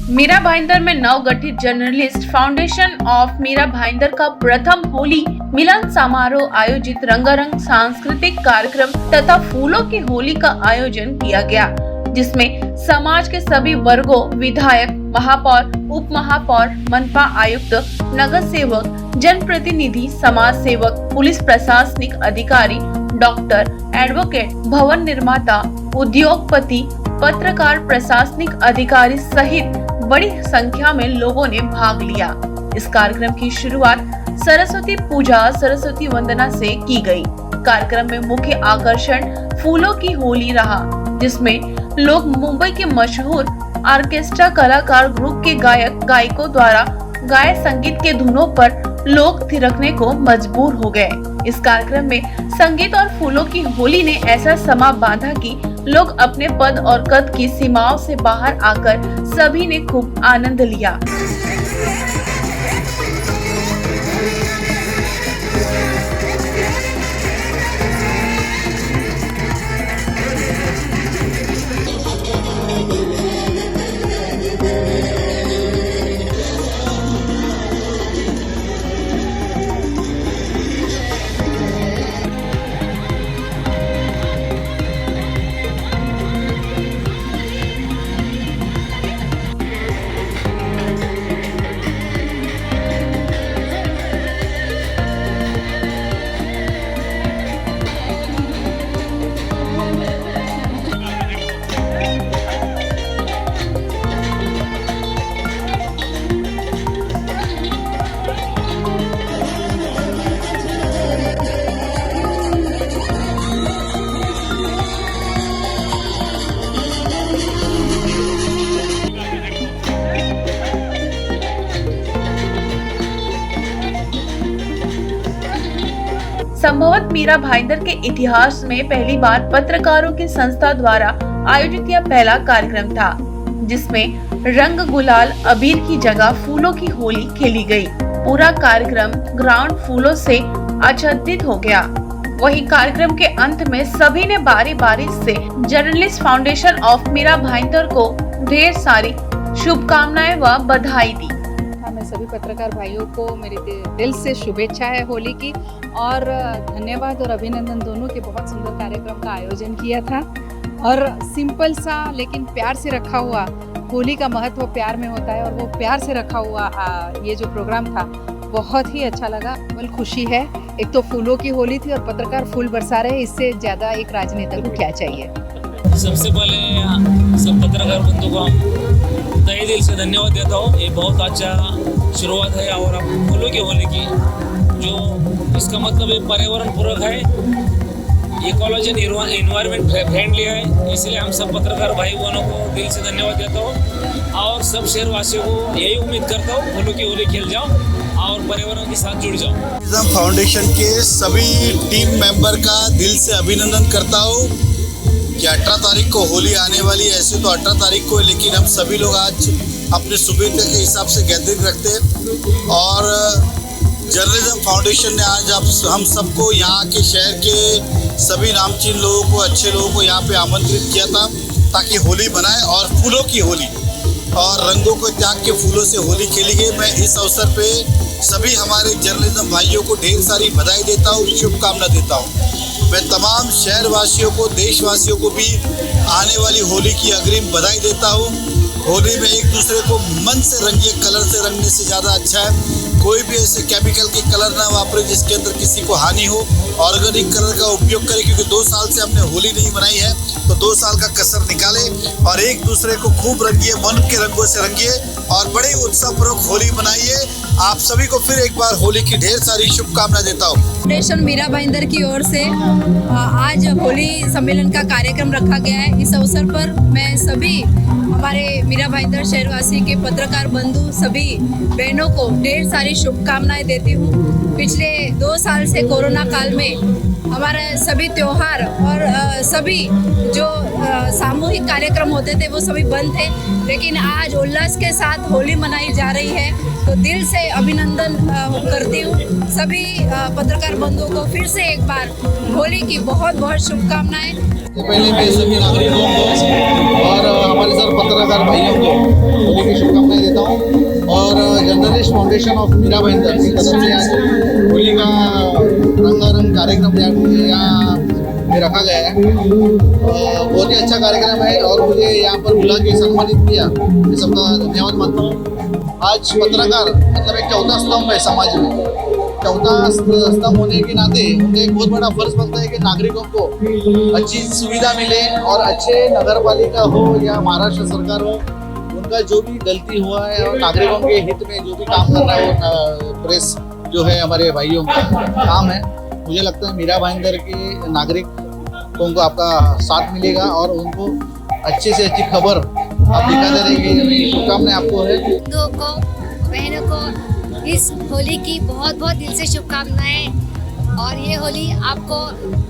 मीरा भाईंदर में नवगठित journalist foundation of Mira Bhayandar का प्रथम होली मिलन समारोह आयोजित रंगारंग सांस्कृतिक कार्यक्रम तथा फूलों की होली का आयोजन किया गया, जिसमें समाज के सभी वर्गों, विधायक, महापौर, उप महापौर, मनपा आयुक्त, नगर सेवक, जनप्रतिनिधि, समाज सेवक, पुलिस प्रशासनिक अधिकारी, डॉक्टर, एडवोकेट, भवन निर्माता, उद्योगपति, पत्रकार, प्रशासनिक अधिकारी सहित बड़ी संख्या में लोगों ने भाग लिया। इस कार्यक्रम की शुरुआत सरस्वती पूजा, सरस्वती वंदना से की गई। कार्यक्रम में मुख्य आकर्षण फूलों की होली रहा, जिसमें लोग मुंबई के मशहूर ऑर्केस्ट्रा कलाकार ग्रुप के गायक गायकों द्वारा गाए संगीत के धुनों पर लोग थिरकने को मजबूर हो गए। इस कार्यक्रम में संगीत और फूलों की होली ने ऐसा समा बांधा कि लोग अपने पद और कद की सीमाओं से बाहर आकर सभी ने खूब आनंद लिया। संभवत मीरा भाईंदर के इतिहास में पहली बार पत्रकारों की संस्था द्वारा आयोजित यह पहला कार्यक्रम था, जिसमें रंग गुलाल अबीर की जगह फूलों की होली खेली गई। पूरा कार्यक्रम ग्राउंड फूलों से आच्छादित हो गया। वहीं कार्यक्रम के अंत में सभी ने बारी बारी से journalist foundation of Mira Bhayandar को ढेर सारी शुभकामनाएं व बधाई दी। मैं सभी पत्रकार भाइयों को मेरे दिल से शुभेच्छा है होली की, और धन्यवाद और अभिनंदन दोनों के। बहुत सुंदर कार्यक्रम का आयोजन किया था और सिंपल सा लेकिन प्यार से रखा हुआ, होली का महत्व प्यार में होता है और वो प्यार से रखा हुआ ये जो प्रोग्राम था बहुत ही अच्छा लगा। बल खुशी है, एक तो फूलों की होली थी और पत्रकार फूल बरसा रहे, इससे ज़्यादा एक राजनेता को क्या चाहिए। सबसे पहले सब पत्रकार बंधु को तहे दिल से धन्यवाद देता हूँ। ये बहुत अच्छा शुरुआत है और आप फूलों की होली की, जो इसका मतलब ये पर्यावरण पूरक है, इकोलॉजी इन्वायरमेंट फ्रेंडली है, इसलिए हम सब पत्रकार भाई बहनों को दिल से धन्यवाद देता हूँ और सब शहरवासियों को यही उम्मीद करता हूँ फूलों की होली खेल जाओ और पर्यावरण के साथ जुड़ जाओ। फाउंडेशन के सभी टीम मेंबर का दिल से अभिनंदन करता हूँ कि 18 तारीख को होली आने वाली है। ऐसे तो 18 तारीख को, लेकिन हम सभी लोग आज अपने सुविधा के हिसाब से गैदरिंग रखते हैं और जर्नलिज्म फाउंडेशन ने आज हम सबको यहाँ के शहर के सभी नामचीन लोगों को, अच्छे लोगों को यहाँ पे आमंत्रित किया था ताकि होली बनाए और फूलों की होली और रंगों को त्याग के फूलों से होली खेली गई। मैं इस अवसर पे सभी हमारे जर्नलिज्म भाइयों को ढेर सारी बधाई देता हूँ, शुभकामना देता हूँ। मैं तमाम शहरवासियों को, देशवासियों को भी आने वाली होली की अग्रिम बधाई देता हूँ। होली में एक दूसरे को मन से रंगिए, कलर से रंगने से ज़्यादा अच्छा है। कोई भी ऐसे केमिकल के कलर ना वापरे जिसके अंदर किसी को हानि हो। ऑर्गेनिक कलर का उपयोग करें, क्योंकि 2 साल से हमने होली नहीं बनाई है, तो 2 साल का कसर निकाले और एक दूसरे को खूब रंगिए, मन के रंगों से रंगिए और बड़े उत्साहपूर्वक होली बनाइए। आप सभी को फिर एक बार होली की ढेर सारी शुभकामना देता हूँ। फाउंडेशन मीरा भाईंदर की ओर से आज होली सम्मेलन का कार्यक्रम रखा गया है। इस अवसर पर मैं सभी हमारे मीरा भाईंदर शहरवासी के पत्रकार बंधु सभी बहनों को ढेर सारी शुभकामनाएं देती हूँ। पिछले 2 साल से कोरोना काल में हमारे सभी त्योहार और सभी जो सामूहिक कार्यक्रम होते थे वो सभी बंद थे, लेकिन आज उल्लास के साथ होली मनाई जा रही है। तो दिल से अभिनंदन करती हूँ सभी पत्रकार बंधुओं को। फिर से एक बार होली की बहुत बहुत शुभकामनाएं। पहले मैं सभी नागरिकों को और हमारे साथ पत्रकार भाइयों को होली की शुभकामनाएं। फाउंडेशन ऑफ मीरा भाईंदर की तरफ से आज होली का रंगारंग कार्यक्रम यहाँ में रखा गया है। बहुत ही अच्छा कार्यक्रम है और मुझे यहाँ पर बुला के सम्मानित किया, मैं सबका धन्यवाद मानता हूँ। आज पत्रकार मतलब एक चौथा स्तंभ है समाज में, चौथा स्तंभ होने के नाते उन्हें एक बहुत बड़ा फर्ज बनता है कि नागरिकों को अच्छी सुविधा मिले और अच्छे नगर पालिका हो या महाराष्ट्र सरकार हो, उनका जो भी गलती हुआ है और नागरिकों के हित में जो भी काम करना है, प्रेस जो है हमारे भाइयों का काम है। मुझे लगता है मीरा भाईंदर के नागरिकों को आपका साथ मिलेगा और उनको अच्छी से अच्छी खबर आप दिखाते रहेंगे। शुभकामनाएं आपको है। बंधुओं को, बहनों को इस होली की बहुत बहुत दिल से शुभकामनाएं। और ये होली आपको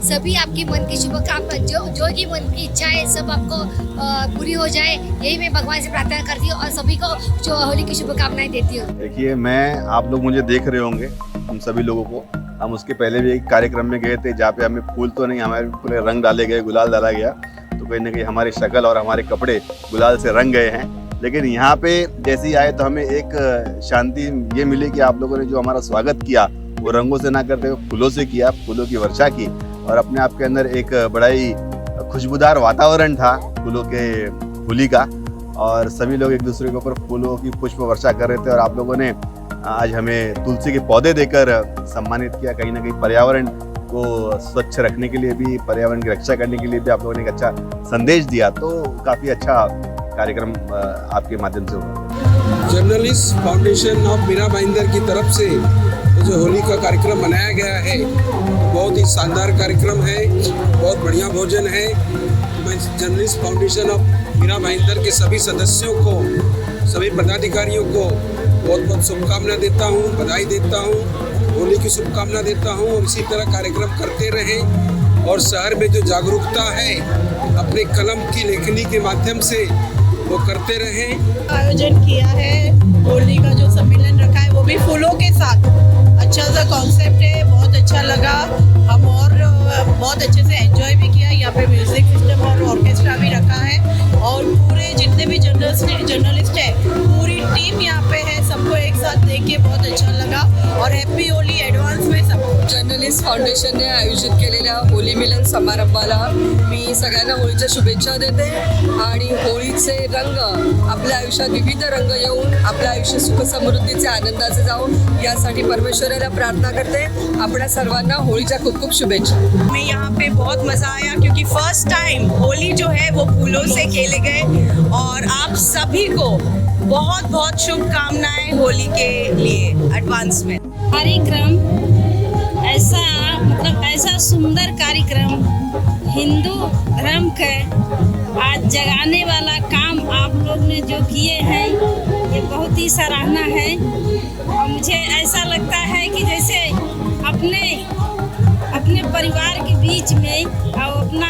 सभी आपकी मन की शुभकामना जो की मन की इच्छा है सब आपको पूरी हो जाए, यही मैं भगवान से प्रार्थना करती हूँ और सभी को जो होली की शुभकामनाएं देती हूँ। देखिए, मैं आप लोग मुझे देख रहे होंगे, हम सभी लोगों को, हम उसके पहले भी एक कार्यक्रम में गए थे जहाँ पे हमें फूल तो नहीं, हमारे पूरे रंग डाले गए, गुलाल डाला गया, तो कहीं ना कहीं हमारी शक्ल और हमारे कपड़े गुलाल से रंग गए हैं। लेकिन यहाँ पे जैसे ही आए तो हमें एक शांति ये मिली कि आप लोगों ने जो हमारा स्वागत किया वो रंगों से ना करते हुए फूलों से किया, फूलों की वर्षा की, और अपने आप के अंदर एक बड़ा ही खुशबूदार वातावरण था फूलों के होली का, और सभी लोग एक दूसरे के ऊपर फूलों की पुष्प वर्षा कर रहे थे। और आप लोगों ने आज हमें तुलसी के पौधे देकर सम्मानित किया। कहीं ना कहीं पर्यावरण को स्वच्छ रखने के लिए भी, पर्यावरण की रक्षा करने के लिए भी आप लोगों ने एक अच्छा संदेश दिया, तो काफ़ी अच्छा कार्यक्रम आपके माध्यम से हुआ। Journalist foundation of Mira Bhayandar की तरफ से जो होली का कार्यक्रम मनाया गया है, बहुत ही शानदार कार्यक्रम है, बहुत बढ़िया भोजन है। मैं journalist foundation of Mira Bhayandar के सभी सदस्यों को, सभी पदाधिकारियों को बहुत बहुत शुभकामना देता हूँ, बधाई देता हूँ, होली की शुभकामना देता हूँ। और इसी तरह कार्यक्रम करते रहें और शहर में जो जागरूकता है अपने कलम की लेखनी के माध्यम से वो करते रहें। आयोजन किया है होली का, जो सम्मेलन रखा है वो भी फूलों के साथ, अच्छा सा कॉन्सेप्ट है, बहुत अच्छा लगा। हम और बहुत अच्छे से एंजॉय भी किया। यहाँ पे म्यूजिक सिस्टम और ऑर्केस्ट्रा भी रखा है और पूरे जितने भी जर्नलिस्ट है पूरी टीम यहाँ पे है। सबको एक साथ देख के बहुत अच्छा लगा और हैप्पी होली एडवान्स में सबको। जर्नलिस्ट फाउंडेशनने आयोजित केलेल्या होली मिलन समारंभाला मी सगळ्यांना होळीच्या शुभेच्छा देते आणि होळीचे रंग आपल्या आयुष्यात विविध रंग येऊन आपल्या आयुष्य सुख समृद्धीचे आनंदाचे जावो यासाठी परमेश्वराला प्रार्थना करते। आपल्या सर्वांना होळीच्या खूप खूप शुभेच्छा। हमें यहाँ पे बहुत मज़ा आया क्योंकि फर्स्ट टाइम होली जो है वो फूलों से खेले गए और आप सभी को बहुत बहुत शुभकामनाएं होली के लिए एडवांस में। कार्यक्रम ऐसा सुंदर कार्यक्रम हिंदू धर्म के आज जगाने वाला काम आप लोग ने जो किए हैं ये बहुत ही सराहना है। और मुझे ऐसा लगता है कि जैसे अपने परिवार के बीच में और अपना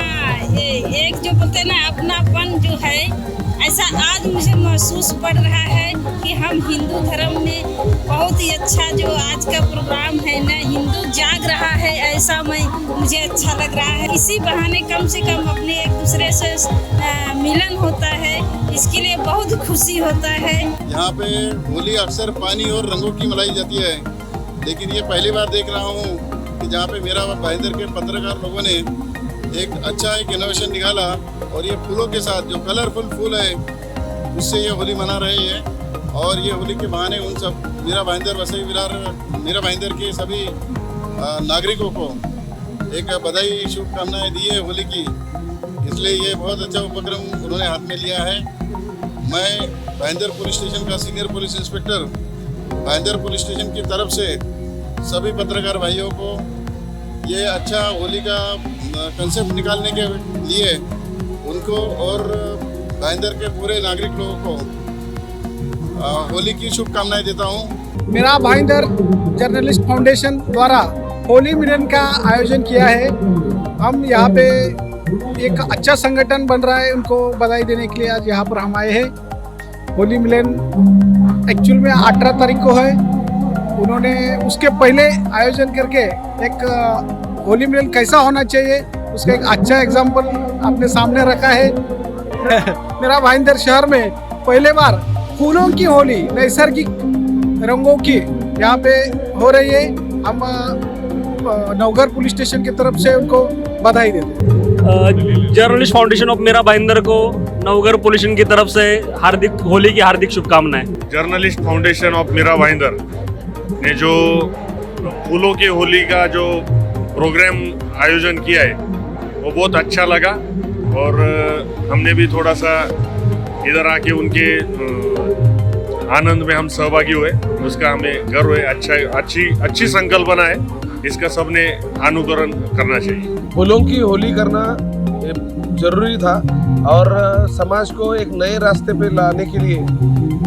ये एक जो बोलते हैं ना अपनापन जो है, ऐसा आज मुझे महसूस पड़ रहा है कि हम हिंदू धर्म में बहुत ही अच्छा जो आज का प्रोग्राम है ना, हिंदू जाग रहा है, ऐसा मुझे अच्छा लग रहा है। इसी बहाने कम से कम अपने एक दूसरे से मिलन होता है, इसके लिए बहुत खुशी होता है। यहाँ पे होली अक्सर पानी और रंगों की मनाई जाती है, लेकिन ये पहली बार देख रहा हूँ कि जहाँ पे मीरा भाईंदर के पत्रकार लोगों ने एक अच्छा इनोवेशन निकाला और ये फूलों के साथ जो कलरफुल फूल है उससे ये होली मना रहे हैं। और ये होली के बहाने उन सब मीरा भाईंदर वसई विरार मीरा भाईंदर के सभी नागरिकों को एक बधाई शुभकामनाएं दी है होली की, इसलिए ये बहुत अच्छा उपक्रम उन्होंने हाथ में लिया है। मैं भाईंदर पुलिस स्टेशन का senior police inspector Bhayandar police station की तरफ से सभी पत्रकार भाइयों को ये अच्छा होली का कंसेप्ट निकालने के लिए उनको और भाईंदर के पूरे नागरिक लोगों को होली की शुभकामनाएं देता हूँ। मीरा भाईंदर जर्नलिस्ट फाउंडेशन द्वारा होली मिलन का आयोजन किया है। हम यहाँ पे एक अच्छा संगठन बन रहा है, उनको बधाई देने के लिए आज यहाँ पर हम आए हैं। होली मिलन एक्चुअल में 18 तारीख को है, उन्होंने उसके पहले आयोजन करके एक होली मिलन कैसा होना चाहिए उसका एक अच्छा एग्जाम्पल अपने सामने रखा है। मीरा भाईंदर शहर में पहले बार फूलों की होली, नैसर्गिक रंगों की यहाँ पे हो रही है। हम नवघर पुलिस स्टेशन की तरफ से उनको बधाई देते हैं। Journalist foundation of Mira Bhayandar को नवघर पुलिस स्टेशन की तरफ से होली की हार्दिक शुभकामनाएं। Journalist foundation of Mira Bhayandar ने जो फूलों की होली का जो प्रोग्राम आयोजन किया है वो बहुत अच्छा लगा और हमने भी थोड़ा सा इधर आके उनके आनंद में हम सहभागी हुए, उसका हमें गर्व है। अच्छी संकल्पना है, इसका सबने अनुकरण करना चाहिए। फूलों की होली करना जरूरी था और समाज को एक नए रास्ते पे लाने के लिए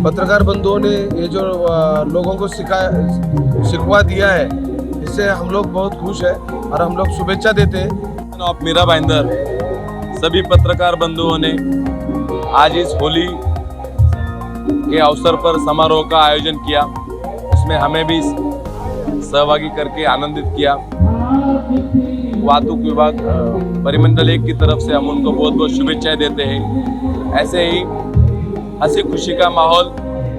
पत्रकार बंधुओं ने ये जो लोगों को सिखवा दिया है, इससे हम लोग बहुत खुश हैं और हम लोग शुभेच्छा देते हैं। ऑफ मीरा भाईंदर सभी पत्रकार बंधुओं ने आज इस होली के अवसर पर समारोह का आयोजन किया, उसमें हमें भी सहभागी करके आनंदित किया। वातुक विभाग परिमंडल 1 की तरफ से हम उनको बहुत बहुत शुभेच्छाएं देते हैं। ऐसे ही हंसी खुशी का माहौल,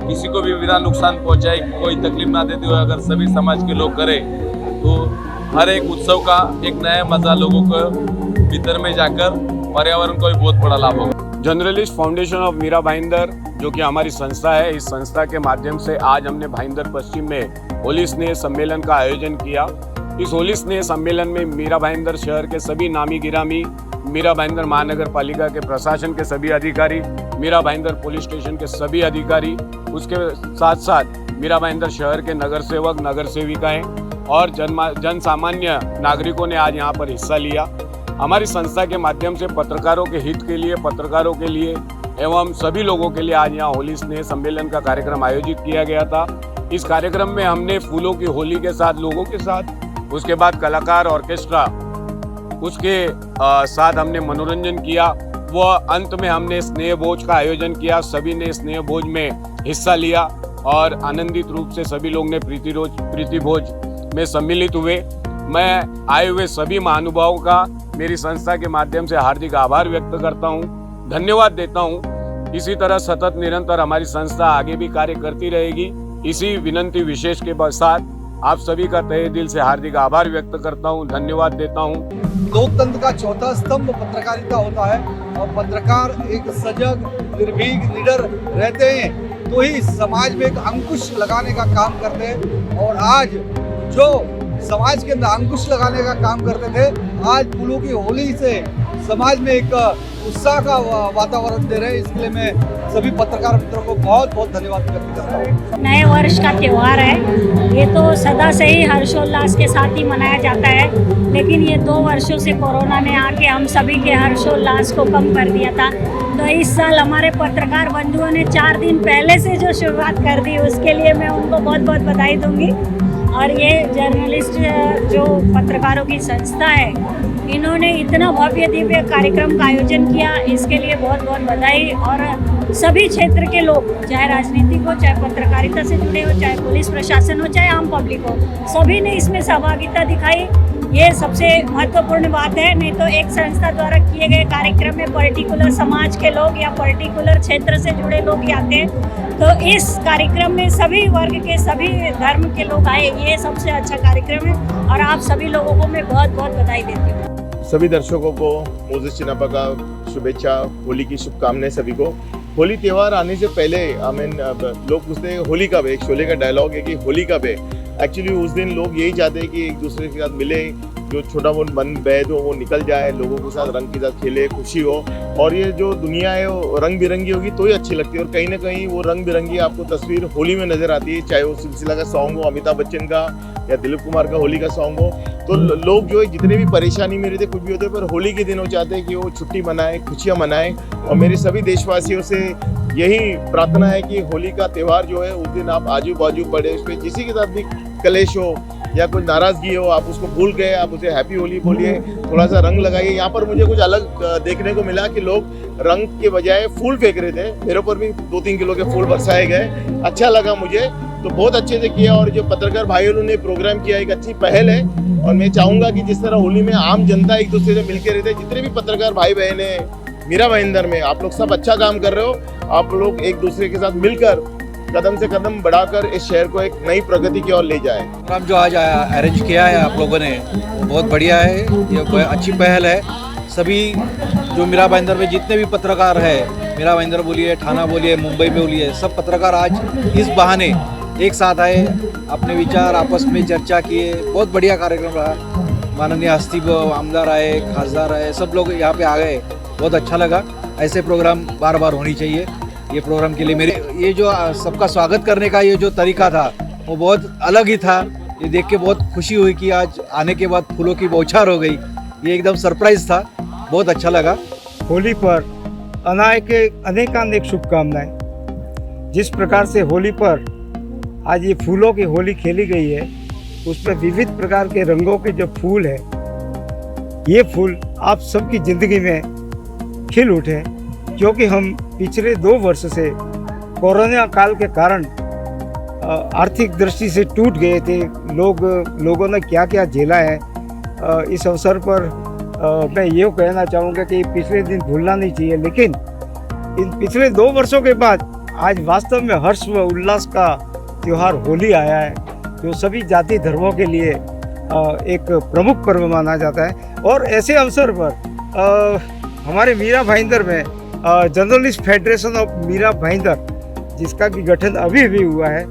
किसी को भी बिना नुकसान पहुंचाए, कोई तकलीफ ना देते हुए अगर सभी समाज के लोग करें तो हर एक उत्सव का एक नया मजा लोगों को भीतर में जाकर पर्यावरण को भी बहुत बड़ा लाभ होगा। Journalist foundation of Mira Bhayandar जो कि हमारी संस्था है, इस संस्था के माध्यम से आज हमने भाईंदर पश्चिम में होली स्नेह सम्मेलन का आयोजन किया। इस होली स्नेह सम्मेलन में मीरा भाईंदर शहर के सभी नामी गिरामी, मीरा भाईंदर महानगर पालिका के प्रशासन के सभी अधिकारी, मीरा भाईंदर पुलिस स्टेशन के सभी अधिकारी, उसके साथ साथ मीरा भाईंदर शहर के नगर सेवक, नगर सेविकाएं और जन सामान्य नागरिकों ने आज यहाँ पर हिस्सा लिया। हमारी संस्था के माध्यम से पत्रकारों के हित के लिए, पत्रकारों के लिए एवं सभी लोगों के लिए आज यहाँ होली स्नेह सम्मेलन का कार्यक्रम आयोजित किया गया था। इस कार्यक्रम में हमने फूलों की होली के साथ लोगों के साथ, उसके बाद कलाकार ऑर्केस्ट्रा, उसके साथ हमने मनोरंजन किया। वह अंत में हमने स्नेह भोज का आयोजन किया। सभी ने स्नेह भोज में हिस्सा लिया और आनंदित रूप से सभी लोग ने प्रीति भोज में सम्मिलित हुए। मैं आए हुए सभी महानुभावों का मेरी संस्था के माध्यम से हार्दिक आभार व्यक्त करता हूँ, धन्यवाद देता हूँ। इसी तरह सतत निरंतर हमारी संस्था आगे भी कार्य करती रहेगी। इसी विनंती विशेष के साथ आप सभी का तहे दिल से हार्दिक आभार व्यक्त करता हूँ, धन्यवाद देता हूँ। लोकतंत्र का चौथा स्तंभ पत्रकारिता होता है और पत्रकार एक सजग, निर्भीक, निडर रहते हैं तो ही समाज में एक अंकुश लगाने का काम करते हैं। और आज जो समाज के अंदर अंकुश लगाने का काम करते थे, आज फूलों की होली से समाज में एक उत्साह का वातावरण दे रहे हैं। इसके लिए मैं सभी पत्रकार मित्रों को बहुत बहुत धन्यवाद व्यक्त करता हूँ। नए वर्ष का त्यौहार है, ये तो सदा से ही हर्षोल्लास के साथ ही मनाया जाता है, लेकिन ये 2 वर्षों से कोरोना ने आके हम सभी के हर्षोल्लास को कम कर दिया था। तो इस साल हमारे पत्रकार बंधुओं ने 4 दिन पहले से जो शुरुआत कर दी, उसके लिए मैं उनको बहुत बहुत बधाई दूंगी। और ये जर्नलिस्ट जो पत्रकारों की संस्था है, इन्होंने इतना भव्य दिव्य कार्यक्रम का आयोजन किया, इसके लिए बहुत बहुत बधाई। और सभी क्षेत्र के लोग, चाहे राजनीतिक हो, चाहे पत्रकारिता से जुड़े हो, चाहे पुलिस प्रशासन हो, चाहे आम पब्लिक हो, सभी ने इसमें सहभागिता दिखाई। ये सबसे महत्वपूर्ण बात है। नहीं तो एक संस्था द्वारा किए गए कार्यक्रम में पर्टिकुलर समाज के लोग या पर्टिकुलर क्षेत्र से जुड़े लोग ही आते हैं, तो इस कार्यक्रम में सभी वर्ग के, सभी धर्म के लोग आए, ये सबसे अच्छा कार्यक्रम है। और आप सभी लोगों को मैं बहुत बहुत बधाई देती हूँ। सभी दर्शकों को मोजेस चिनापा का शुभेच्छा, होली की शुभकामनाएं सभी को। होली त्यौहार आने से पहले लोग पूछते हैं होली कब है। एक शोले का डायलॉग है कि होली कब है। एक्चुअली उस दिन लोग यही चाहते हैं कि एक दूसरे के साथ मिले, जो छोटा बहुत मन बैद हो वो निकल जाए, लोगों के साथ रंग के साथ खेले, खुशी हो। और ये जो दुनिया है वो रंग बिरंगी होगी तो ही अच्छी लगती है। और कहीं ना कहीं वो रंग बिरंगी आपको तस्वीर होली में नज़र आती है, चाहे वो सिलसिला का सॉन्ग हो, अमिताभ बच्चन का या दिलीप कुमार का होली का सॉन्ग हो। तो लोग जो है जितने भी परेशानी में रहते, कुछ भी होते, पर होली के दिन वो चाहते हैं कि वो छुट्टी मनाएं, खुशियाँ मनाएं। और मेरी सभी देशवासियों से यही प्रार्थना है कि होली का त्यौहार जो है उस दिन आप आजू बाजू पड़े, उस पर किसी के साथ भी कलेश हो या कोई नाराज़गी हो, आप उसको भूल गए, आप उसे हैप्पी होली बोलिए, थोड़ा सा रंग लगाइए। यहाँ पर मुझे कुछ अलग देखने को मिला कि लोग रंग के बजाय फूल फेंक रहे थे। मेरे ऊपर भी 2-3 किलो के फूल बरसाए गए, अच्छा लगा मुझे, तो बहुत अच्छे से किया। और जो पत्रकार भाइयों ने प्रोग्राम किया, एक अच्छी पहल है। और मैं चाहूँगा कि जिस तरह होली में आम जनता एक दूसरे से मिलकर रहते, जितने भी पत्रकार भाई बहन हैं मीरा भाईंदर में, आप लोग सब अच्छा काम कर रहे हो। आप लोग एक दूसरे के साथ मिलकर कदम से कदम बढ़ाकर इस शहर को एक नई प्रगति की ओर ले जाए। प्रोग्राम जो आज अरेंज किया है आप लोगों ने बहुत बढ़िया है, ये अच्छी पहल है। सभी जो मीरा भाईंदर में जितने भी पत्रकार है, मीरा भाईंदर बोलिए, ठाणा बोलिए, मुंबई में बोलिए, सब पत्रकार आज इस बहाने एक साथ आए, अपने विचार आपस में चर्चा किए। बहुत बढ़िया कार्यक्रम रहा। माननीय हस्ती आमदार आए, खासदार आए, सब लोग यहाँ पे आ गए, बहुत अच्छा लगा। ऐसे प्रोग्राम बार बार होनी चाहिए। ये प्रोग्राम के लिए मेरे ये जो सबका स्वागत करने का ये जो तरीका था वो बहुत अलग ही था। ये देख के बहुत खुशी हुई कि आज आने के बाद फूलों की बौछार हो गई। ये एकदम सरप्राइज था, बहुत अच्छा लगा। होली पर अनेकानेक शुभकामनाएं। जिस प्रकार से होली पर आज ये फूलों की होली खेली गई है, उसमें विविध प्रकार के रंगों के जो फूल है, ये फूल आप सबकी ज़िंदगी में खिल उठे, क्योंकि हम पिछले 2 वर्ष से कोरोना काल के कारण आर्थिक दृष्टि से टूट गए थे। लोगों ने क्या क्या झेला है। इस अवसर पर मैं ये कहना चाहूँगा कि पिछले दिन भूलना नहीं चाहिए, लेकिन इन पिछले 2 वर्षों के बाद आज वास्तव में हर्ष व उल्लास का त्यौहार होली आया है, जो सभी जाति धर्मों के लिए एक प्रमुख पर्व माना जाता है। और ऐसे अवसर पर हमारे मीरा भाईंदर में journalist federation of Mira Bhayandar, जिसका कि गठन अभी भी हुआ है,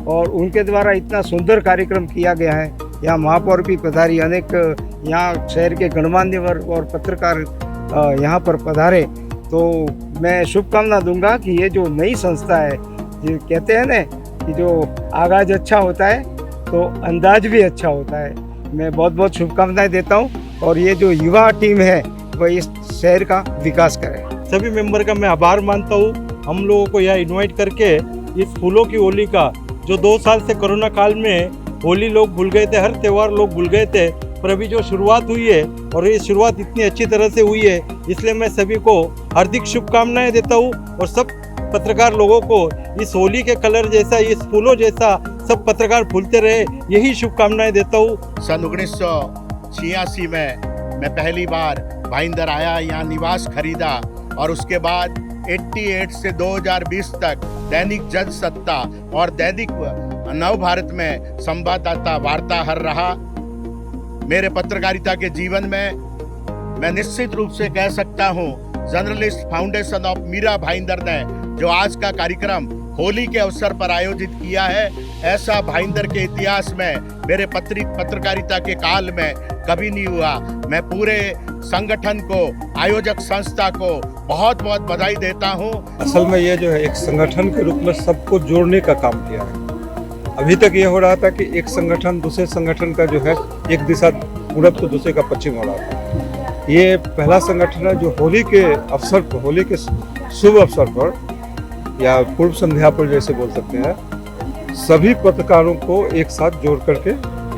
और उनके द्वारा इतना सुंदर कार्यक्रम किया गया है। यहाँ महापौर भी पधारी, अनेक यहाँ शहर के गणमान्य वर्ग और पत्रकार यहाँ पर पधारे। तो मैं शुभकामना दूंगा कि ये जो नई संस्था है, ये कहते हैं ना कि जो आगाज अच्छा होता है तो अंदाज भी अच्छा होता है। मैं बहुत बहुत शुभकामनाएं देता हूँ, और ये जो युवा टीम है वह इस शहर का विकास करे। सभी मेंबर का मैं आभार मानता हूँ, हम लोगों को यहाँ इनवाइट करके इस फूलों की होली का, जो 2 साल से कोरोना काल में होली लोग भूल गए थे, हर त्यौहार लोग भूल गए थे, पर अभी जो शुरुआत हुई है और ये शुरुआत इतनी अच्छी तरह से हुई है, इसलिए मैं सभी को हार्दिक शुभकामनाएं देता हूँ। और सब पत्रकार लोगों को इस होली के कलर जैसा, इस फूलों जैसा सब पत्रकार फूलते रहे, यही शुभकामनाएं देता हूँ। सन 1986 में मैं पहली बार भाईंदर आया, यहाँ निवास खरीदा, और उसके बाद 88 से 2020 तक दैनिक जनसत्ता और दैनिक नव भारत में संवाददाता वार्ताहर रहा। मेरे पत्रकारिता के जीवन में मैं निश्चित रूप से कह सकता हूँ, journalist foundation of Mira Bhayandar ने जो आज का कार्यक्रम होली के अवसर पर आयोजित किया है, ऐसा भाईंदर के इतिहास में, मेरे पत्रकारिता के काल में कभी नहीं हुआ। मैं पूरे संगठन को, आयोजक संस्था को बहुत बहुत बधाई देता हूँ। असल में ये जो है एक संगठन के रूप में सबको जोड़ने का काम किया है। अभी तक ये हो रहा था कि एक संगठन दूसरे संगठन का जो है एक दिशा पूरब तो दूसरे का पश्चिम हो रहा था। ये पहला संगठन है जो होली के अवसर पर, होली के शुभ अवसर पर या पूर्व संध्या पर जैसे बोल सकते हैं, सभी पत्रकारों को एक साथ जोड़ करके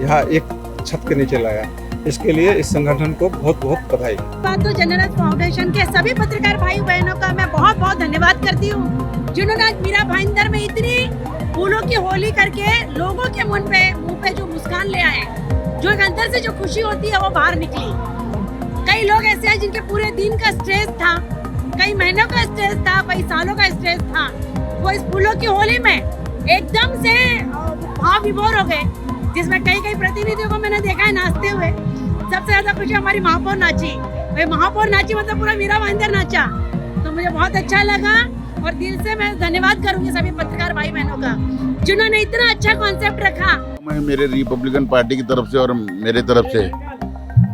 यहाँ एक छत के नीचे लाया। इसके लिए इस संगठन को बहुत बहुत बधाई। तो जर्नलिस्ट फाउंडेशन के सभी पत्रकार भाई बहनों का मैं बहुत बहुत धन्यवाद करती हूँ, जिन्होंने आज मीरा भाईंदर में इतनी फूलों की होली करके लोगों के मुंह पे जो मुस्कान ले आए, जो एक अंदर से जो खुशी होती है वो बाहर निकली। कई लोग ऐसे हैं जिनके पूरे दिन का स्ट्रेस था, कई महीनों का स्ट्रेस था, कई सालों का स्ट्रेस था, वो इस फूलों की होली में एकदम से भाव विभोर हो गए, जिसमें कई प्रतिनिधियों को मैंने देखा है नाचते हुए। सबसे ज्यादा खुशी हमारी महापौर नाची, भाई महापौर नाची मतलब पूरा मीरा भाईंदर नाचा, तो मुझे बहुत अच्छा लगा। और दिल से मैं धन्यवाद करूंगी सभी पत्रकार भाई बहनों का, जिन्होंने इतना अच्छा कॉन्सेप्ट रखा। मैं मेरे रिपब्लिकन पार्टी की तरफ से और मेरे तरफ से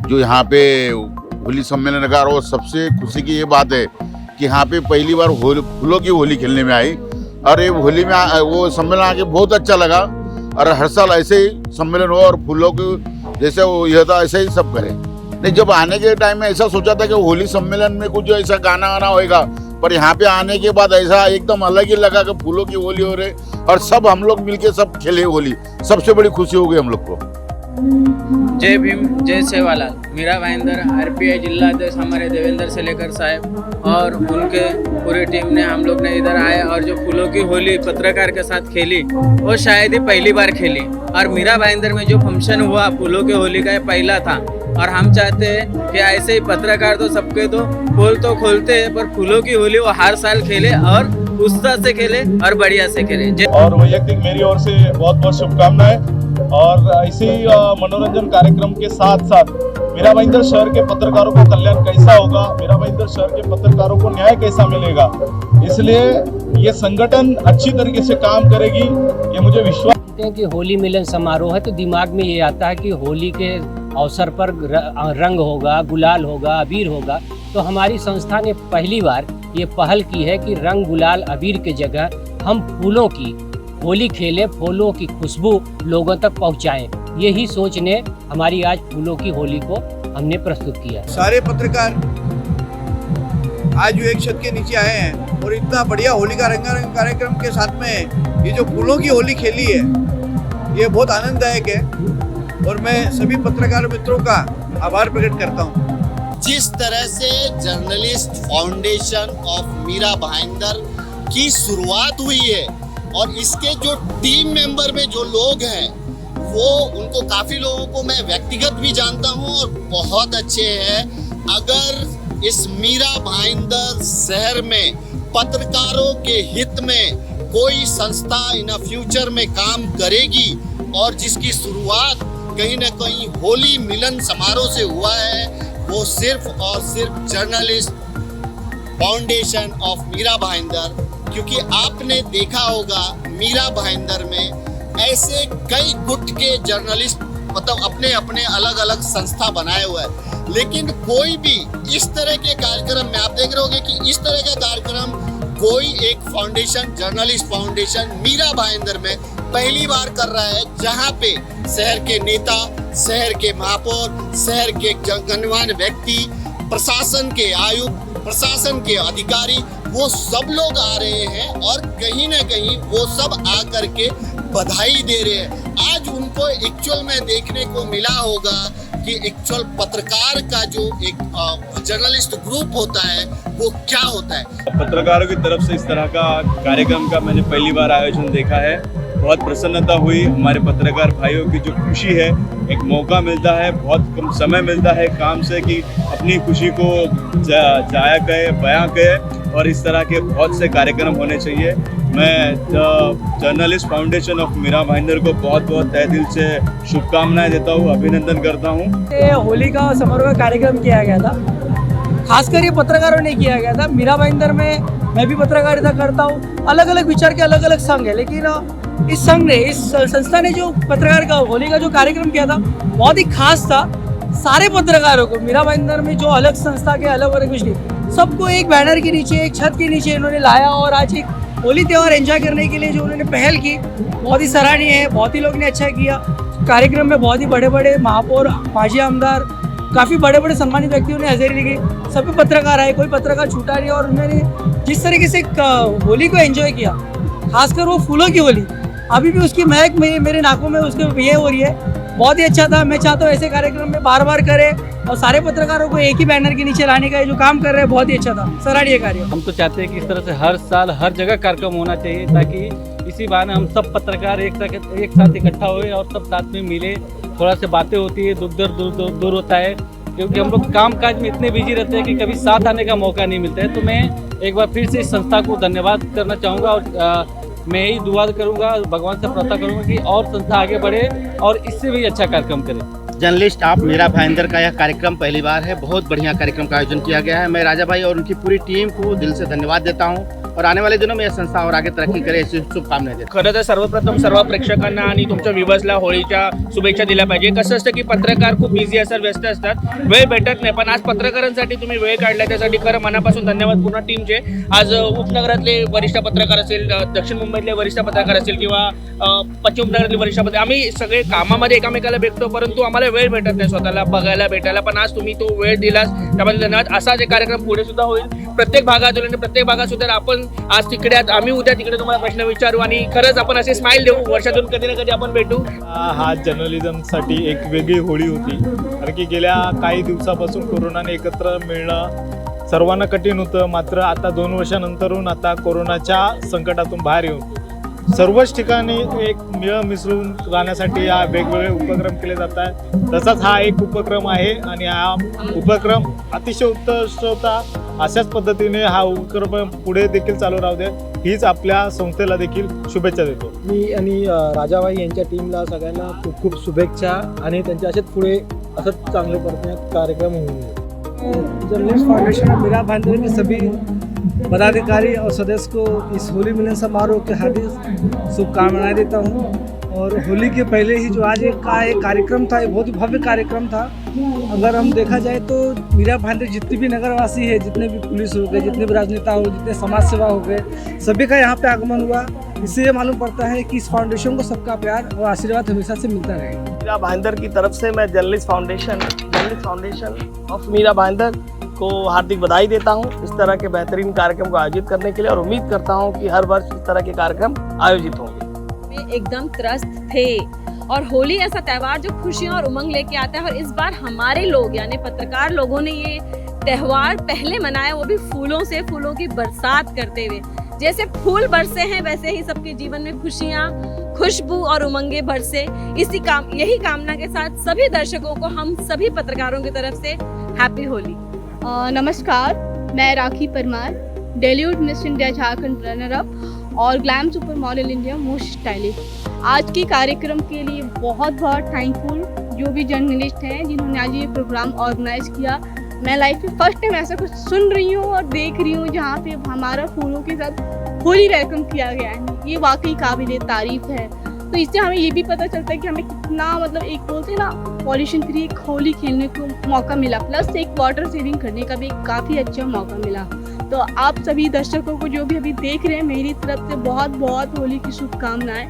जो यहाँ पे होली सम्मेलन रखा, और सबसे खुशी की ये बात है कि यहाँ पे पहली बार फूलों की होली खेलने में आई, और ये होली में वो सम्मेलन आके बहुत अच्छा लगा। और हर साल ऐसे ही सम्मेलन हो और फूलों की जैसे वो यह था ऐसे ही सब करें। नहीं, जब आने के टाइम में ऐसा सोचा था कि होली सम्मेलन में कुछ ऐसा गाना वाना होएगा, पर यहाँ पे आने के बाद ऐसा एकदम अलग ही लगा कि फूलों की होली हो रही, और सब हम लोग मिलके सब खेले होली। सबसे बड़ी खुशी हो गई हम लोग को। जय भीम, जय सेवालाल। मीरा भाईंदर आरपीआई जिलाध्यक्ष हमारे देवेंद्र सेलेकर साहब और उनके पूरी टीम ने, हम लोग ने इधर आए और जो फूलों की होली पत्रकार के साथ खेली, वो शायद ही पहली बार खेली। और मीरा भाईंदर में जो फंक्शन हुआ फूलों की होली का, ये पहला था। और हम चाहते हैं कि ऐसे ही पत्रकार तो सबके तो पोल तो खोलते हैं, पर फूलों की होली वो हर साल खेले और उत्साह से खेले और बढ़िया से खेले। और वैयक्तिक मेरी ओर से बहुत बहुत शुभकामनाएं। और इसी मनोरंजन कार्यक्रम के साथ साथ मीरा भाईंदर शहर के पत्रकारों को कल्याण कैसा होगा, मीरा भाईंदर शहर के पत्रकारों को न्याय कैसा मिलेगा, इसलिए ये संगठन अच्छी तरीके से काम करेगी, ये मुझे विश्वास है कि होली मिलन समारोह है तो दिमाग में ये आता है कि होली के अवसर पर रंग होगा, गुलाल होगा, अबीर होगा। तो हमारी संस्था ने पहली बार ये पहल की है कि रंग गुलाल अबीर के जगह हम फूलों की होली खेलें, फूलों की खुशबू लोगों तक पहुंचाएं। यही सोच ने हमारी आज फूलों की होली को हमने प्रस्तुत किया। सारे पत्रकार आज जो एक छत के नीचे आए हैं और इतना बढ़िया होली का रंगारंग कार्यक्रम के साथ में ये जो फूलों की होली खेली है, ये बहुत आनंददायक है और मैं सभी पत्रकार मित्रों का आभार प्रकट करता हूँ। जिस तरह से journalist foundation of Mira Bhayandar की शुरुआत हुई है और इसके जो टीम मेंबर में जो लोग हैं वो उनको काफ़ी लोगों को मैं व्यक्तिगत भी जानता हूं और बहुत अच्छे हैं। अगर इस मीरा भाईंदर शहर में पत्रकारों के हित में कोई संस्था इन फ्यूचर में काम करेगी और जिसकी शुरुआत कहीं ना कहीं होली मिलन समारोह से हुआ है, वो सिर्फ और सिर्फ journalist foundation of Mira Bhayandar. क्योंकि आपने देखा होगा मीरा भाईंदर में ऐसे कई गुट के जर्नलिस्ट मतलब अपने अपने अलग अलग संस्था बनाए हुए हैं, लेकिन कोई भी इस तरह के कार्यक्रम में आप देख रहे होंगे कि इस तरह का कार्यक्रम कोई एक foundation journalist foundation Mira Bhayandar में पहली बार कर रहा है, जहां पे शहर के नेता, शहर के महापौर, शहर के गणमान्य व्यक्ति, प्रशासन के आयुक्त, प्रशासन के अधिकारी, वो सब लोग आ रहे हैं और कहीं ना कहीं वो सब आकर के बधाई दे रहे हैं। आज उनको एक्चुअल में देखने को मिला होगा कि एक्चुअल पत्रकार का जो एक जर्नलिस्ट ग्रुप होता है वो क्या होता है। पत्रकारों की तरफ से इस तरह का कार्यक्रम का मैंने पहली बार आयोजन देखा है, बहुत प्रसन्नता हुई। हमारे पत्रकार भाइयों की जो खुशी है, एक मौका मिलता है, बहुत कम समय मिलता है काम से कि अपनी खुशी को जाया कहे, बयां कहे, और इस तरह के बहुत से कार्यक्रम होने चाहिए। मैं journalist foundation of Mira Bhayandar को बहुत बहुत तहे दिल से शुभकामनाएं देता हूँ, अभिनंदन करता हूँ। होली का समारोह का कार्यक्रम किया गया था, खासकर ये पत्रकारों ने किया गया था। मीरा भाईंदर में मैं भी पत्रकारिता करता हूँ, अलग अलग विचार के अलग अलग संघ है, लेकिन इस संघ ने, इस संस्था ने जो पत्रकार का होली का जो कार्यक्रम किया था बहुत ही खास था। सारे पत्रकारों को मीरा भाईंदर में जो अलग संस्था के अलग अलग विषय सबको एक बैनर के नीचे, एक छत के नीचे इन्होंने लाया और आज एक होली त्यौहार एंजॉय करने के लिए जो उन्होंने पहल की बहुत ही सराहनीय है। बहुत ही लोग ने अच्छा किया। कार्यक्रम में बहुत ही बड़े बड़े महापौर, माजी आमदार, काफ़ी बड़े बड़े सम्मानित व्यक्तियों ने हाजिरी ली। सभी पत्रकार आए, कोई पत्रकार छूटा नहीं और उन्होंने जिस तरीके से होली को एंजॉय किया, खासकर वो फूलों की होली, अभी भी उसकी महक मेरे नाकों में उसके ये हो रही है। बहुत ही अच्छा था। मैं चाहता हूँ ऐसे कार्यक्रम में बार बार करें और सारे पत्रकारों को एक ही बैनर के नीचे लाने का जो काम कर रहे हैं बहुत ही अच्छा था, सराहनीय कार्य। हम तो चाहते हैं कि इस तरह से हर साल हर जगह कार्यक्रम होना चाहिए ताकि इसी बहाने हम सब पत्रकार एक साथ इकट्ठा हुए और सब साथ में मिले, थोड़ा सा बातें होती है, दुख दर्द दूर होता है, क्योंकि हम लोग काम काज में इतने बिजी रहते हैं कि कभी साथ आने का मौका नहीं मिलता है। तो मैं एक बार फिर से इस संस्था को धन्यवाद करना चाहूँगा और मैं यही दुआ करूँगा, भगवान से प्रार्थना करूँगा कि और संस्था आगे बढ़े और इससे भी अच्छा कार्यक्रम करे। जर्नलिस्ट ऑफ मीरा भाईंदर का यह कार्यक्रम पहली बार है, बहुत बढ़िया कार्यक्रम का आयोजन किया गया है। मैं राजा भाई और उनकी पूरी टीम को दिल से धन्यवाद देता हूँ और आने वाले दिनों में यह संस्था और आगे तरक्की करे अशी शुभकामना देतो। खरं तर सर्वप्रथम सर्व प्रेक्षकांना आणि तुमच्या व्ह्यूअर्सला होळीच्या शुभेच्छा दिल्या पाहिजे। कसं असतं की पत्रकार खूप बिझी असतात, व्यस्त असतात, वेळ भेटत नाही, पण आज पत्रकारांसाठी तुम्ही वेळ काढला त्यासाठी खरं मनापासून धन्यवाद पूर्ण टीमचे। आज उपनगरातले वरिष्ठ पत्रकार असेल, दक्षिण मुंबईतले वरिष्ठ पत्रकार असतील किंवा पश्चिम उपनगरातले वरिष्ठ पत्रकार, आम्ही सगळे कामामध्ये एकमेकाला भेटतो, परंतु आम्हाला वेळ भेटत नाही स्वतःला बघायला भेटायला, पण आज तुम्ही तो वेळ दिलास त्याबद्दल धन्यवाद। असाच एक कार्यक्रम पुढे सुद्धा होईल प्रत्येक भागातून आणि प्रत्येक भागात सुद्धा आपण आज तिकडे आम्ही उद्या तिकडे तुम्हाला प्रश्न विचारू आणि खरंच आपण असे स्माइल देऊ, वर्षातून कधी ना कधी आपण भेटू। हा जर्नलिझमसाठी एक वेगळी होळी होती, कारण की गेल्या काही दिवसापासून कोरोनाने एकत्र मिळणं सर्वांना कठीण होतं, मात्र आता 2 वर्षानंतरून आता कोरोनाच्या संकटातून बाहेर येऊन सर्वच ठिकाणी एक मिळ मिसळून राहण्यासाठी हा वेगवेगळे उपक्रम केले जात आहेत। तसाच हा एक उपक्रम आहे आणि हा उपक्रम अतिशय उत्कृष्ट होता। अशाच पद्धतीने हा उपक्रम पुढे देखील चालू राहू दे। हीच आपल्या संस्थेला देखील शुभेच्छा देतो. मी आणि राजाबाई यांच्या टीमला सगळ्यांना खूप खूप शुभेच्छा आणि त्यांच्या असेच पुढे असंच चांगले कार्यक्रम होऊन जर्नलिस्ट फाउंडेशन और मीरा भाईंदर के सभी पदाधिकारी और सदस्य को इस होली मिलन समारोह के हार्दिक शुभकामनाएं देता हूं. और होली के पहले ही जो आज एक कार्यक्रम था, एक बहुत ही भव्य कार्यक्रम था. अगर हम देखा जाए तो मीरा भाईंदर जितने भी नगरवासी है, जितने भी पुलिस हो गए, जितने भी राजनेता हो, जितने समाज सेवा हो गए, सभी का यहाँ पे आगमन हुआ. इससे ये मालूम पड़ता है कि इस फाउंडेशन को सबका प्यार और आशीर्वाद हमेशा से मिलता रहे. मीरा भाईंदर की तरफ से मैं journalist foundation of Mira Bhayandar को हार्दिक बधाई देता हूं इस तरह के बेहतरीन कार्यक्रम को आयोजित करने के लिए, और उम्मीद करता हूं कि हर वर्ष इस तरह के कार्यक्रम आयोजित होंगे. में एकदम त्रस्त थे, और होली ऐसा त्यौहार जो खुशियां और उमंग लेके आता है, और इस बार हमारे लोग यानी पत्रकार लोगों ने ये त्यौहार पहले मनाया, वो भी फूलों से, फूलों की बरसात करते हुए. जैसे फूल बरसे हैं वैसे ही सबके जीवन में खुशियां, खुशबू और उमंगे बरसे. यही कामना के साथ सभी दर्शकों को हम सभी पत्रकारों की तरफ से हैप्पी होली. नमस्कार, मैं Rakhi Parmar, Dailywood Miss India Jharkhand runner up और glam supermodel India most stylish. आज के कार्यक्रम के लिए बहुत बहुत थैंकफुल जो भी जर्नलिस्ट हैं जिन्होंने आज ये प्रोग्राम ऑर्गेनाइज किया. मैं लाइफ में फर्स्ट टाइम ऐसा कुछ सुन रही हूँ और देख रही हूँ जहाँ पे हमारा फूलों के साथ होली वेलकम किया गया है. ये वाकई काबिल तारीफ है. तो इससे हमें ये भी पता चलता है कि हमें कितना मतलब एक बोलते हैं ना पॉल्यूशन फ्री एक होली खेलने को मौका मिला, प्लस एक वाटर सेविंग करने का भी एक काफ़ी अच्छा मौका मिला. तो आप सभी दर्शकों को जो भी अभी देख रहे हैं मेरी तरफ से बहुत बहुत होली की शुभकामनाएं.